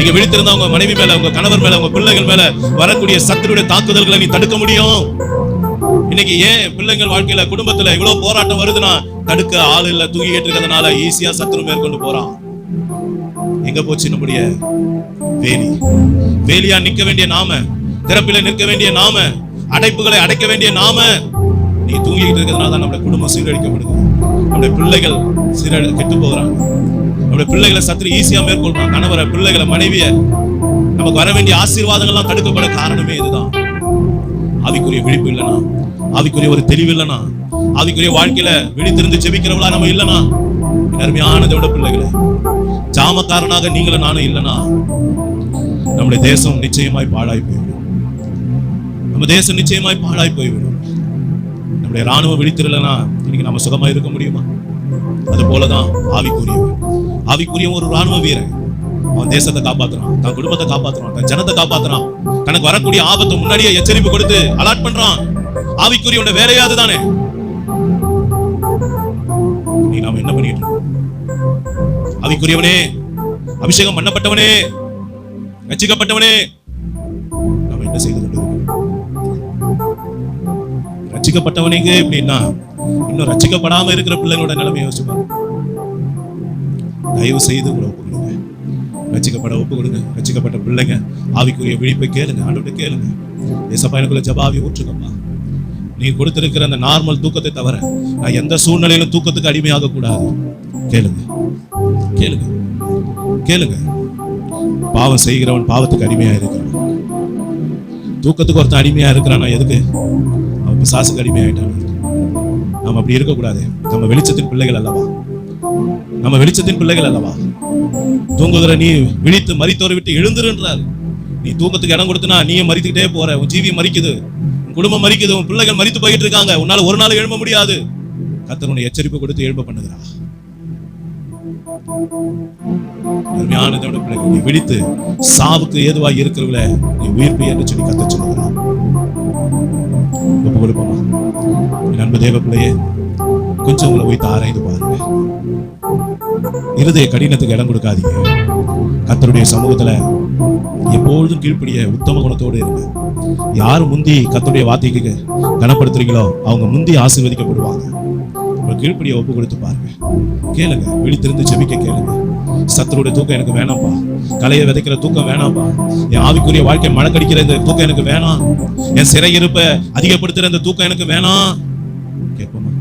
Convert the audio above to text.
நீங்க விழித்திருந்தா உங்க மனைவி மேல, உங்க கணவர் மேல, உங்க பிள்ளைகள் மேல வரக்கூடிய சத்துருடைய தாக்குதல்களை நீ தடுக்க முடியும். இன்னைக்கு ஏன் பிள்ளைங்கள் வாழ்க்கையில, குடும்பத்துல இவ்வளவு போராட்டம் வருதுன்னா, தடுக்க ஆள் இல்ல, தூங்கிட்டு இருக்கிறதுனால ஈஸியா சத்துரு மேற்கொண்டு போறான். எங்க போச்சு நம்முடைய வேலி? வேலியா நிற்க வேண்டிய நாம, திறப்பில நிற்க வேண்டிய நாம, அடைப்புகளை அடைக்க வேண்டிய நாம, நீ தூங்கிட்டு இருக்கிறதுனால தான் நம்முடைய குடும்பம் சீரழிக்கப்படுது. நம்முடைய பிள்ளைகள் கெட்டு போகிறாங்க. நம்முடைய பிள்ளைகளை சத்துரு ஈஸியா மேற்கொள்றான். கணவரை, பிள்ளைகளை, மனைவிய, நமக்கு வர வேண்டிய ஆசீர்வாதங்கள்லாம் தடுக்கப்பட காரணமே இதுதான். ஆவிக்குரிய விழிப்பு இல்லைனா, ஆவிக்குரிய ஒரு தெளிவு இல்லைனா, ஆவிக்குரிய வாழ்க்கையில விழித்திருந்து ஜெபிக்கிறவளா நம்ம இல்லைனா, அருமையான தேவ பிள்ளைகளை, ஜாமக்காரனாக நீங்களும் நானும் இல்லைனா, நம்முடைய தேசம் நிச்சயமாய் பாழாய் போய்விடும். நம்ம தேசம் நிச்சயமாய் பாழாய் போய்விடும். நம்முடைய ராணுவம் விழித்திரலனா இன்னைக்கு நம்ம சுகமா இருக்க முடியுமா? அது போலதான் ஆவிக்குரிய ஒரு ராணுவ வீரன் அவன் தேசத்தை காப்பாத்துறான், தன் குடும்பத்தை காப்பாத்துறான், தன் ஜனத்தை காப்பாத்துறான், தனக்கு வரக்கூடிய ஆபத்தை முன்னாடியே எச்சரிப்பு கொடுத்து அலர்ட் பண்றான். ஆவிக்குரிய வேலையாது தானே. நீ நாம என்ன பண்ணிட்டு இருக்கோம்? ஆவிக்குரியவனே, அபிஷேகம் பண்ணப்பட்டவனே, ரட்சிக்கப்பட்டவனே, நாம என்ன செய்து கொண்டிருக்கிறோம்? ரட்சிக்கப்பட்டவனீங்க எப்படின்னா, இன்னும் ரட்சிக்கப்படாம இருக்கிற பிள்ளைங்களோட நிலைமை யோசிச்சு பாருங்க. தயவு செய்து உங்களை ஒப்பு கொடுங்க, ரட்சிக்கப்பட ஒப்பு கொடுங்க. ரட்சிக்கப்பட்ட பிள்ளைங்க ஆவிக்குரிய விழிப்பை கேளுங்க, ஆண்டவர்கிட்ட கேளுங்க. ஏசப்பா எனக்குள்ள ஜெபாவி ஊற்றுங்கப்பா. நீ கொடுத்திருக்கிற அந்த நார்மல் தூக்கத்தை தவிர நான் எந்த சூழ்நிலையிலும் தூக்கத்துக்கு அடிமையாக கூடாது. கேளுங்க, கேளுங்க, கேளுங்க. பாவம் செய்கிறவன் பாவத்துக்கு அடிமையா இருக்கிறான். தூக்கத்துக்கு ஒருத்தன் அடிமையா இருக்கிறான். எதுக்கு? அவன் பிசாசுக்கு அடிமையாயிட்டான். நம்ம அப்படி இருக்கக்கூடாது. நம்ம வெளிச்சத்தின் பிள்ளைகள் அல்லவா? நம்ம வெளிச்சத்தின் பிள்ளைகள் அல்லவா? தூங்குகிற நீ விழித்து மரித்தோரை விட்டு எழுந்துருன்றார். நீ தூக்கத்துக்கு இடம் கொடுத்தனா நீயே மரித்துக்கிட்டே போற. உன் ஜீவி மரிக்குது, உன் குடும்பம் மரிக்குது, உன் பிள்ளைகள் மரித்து போயிட்டு இருக்காங்க. உன்னால ஒரு நாள் எழும்ப முடியாது. கர்த்தர் உன்னை எச்சரிப்பு கொடுத்து எழும்ப பண்ணுகிறா. அருமையான தேவ பிள்ளைகள், நீ விழித்து சாவுக்கு ஏதுவாய் இருக்கிறவங்கள நீ உயிர்ப்பு என்று சொல்லி கர்த்தர் சொல்லுகிறார். ஒப்பு கொடுப்போமா? அன்பு தேவ பிள்ளையே, கொஞ்சம் உங்களை வைத்து ஆராய்ந்து பாருங்க. இருதய கடினத்துக்கு இடம் கொடுக்காதீங்க. கர்த்தருடைய சமூகத்துல எப்பொழுதும் கீழ்ப்படிய உத்தம குணத்தோடு இருங்க. யாரு முந்தி கர்த்தருடைய வார்த்தைக்கு கனப்படுத்துறீங்களோ அவங்க முந்தி ஆசீர்வதிக்கப்படுவாங்க. கீழ்ப்படிய ஒப்பு கொடுத்து பாருங்க. கேளுங்க, விழித்திருந்து ஜெபிக்க கேளுங்க. சத்துருடைய தூக்கம் எனக்கு வேணாம்பா, கலையை விதைக்கிற தூக்கம் வேணாம்பா, என் ஆவிக்குரிய வாழ்க்கை மழக்கடிக்கிற இந்த தூக்கம் எனக்கு வேணாம், என் சிறை இருப்ப அதிகப்படுத்துற இந்த தூக்கம் எனக்கு வேணாம். கேட்போமா?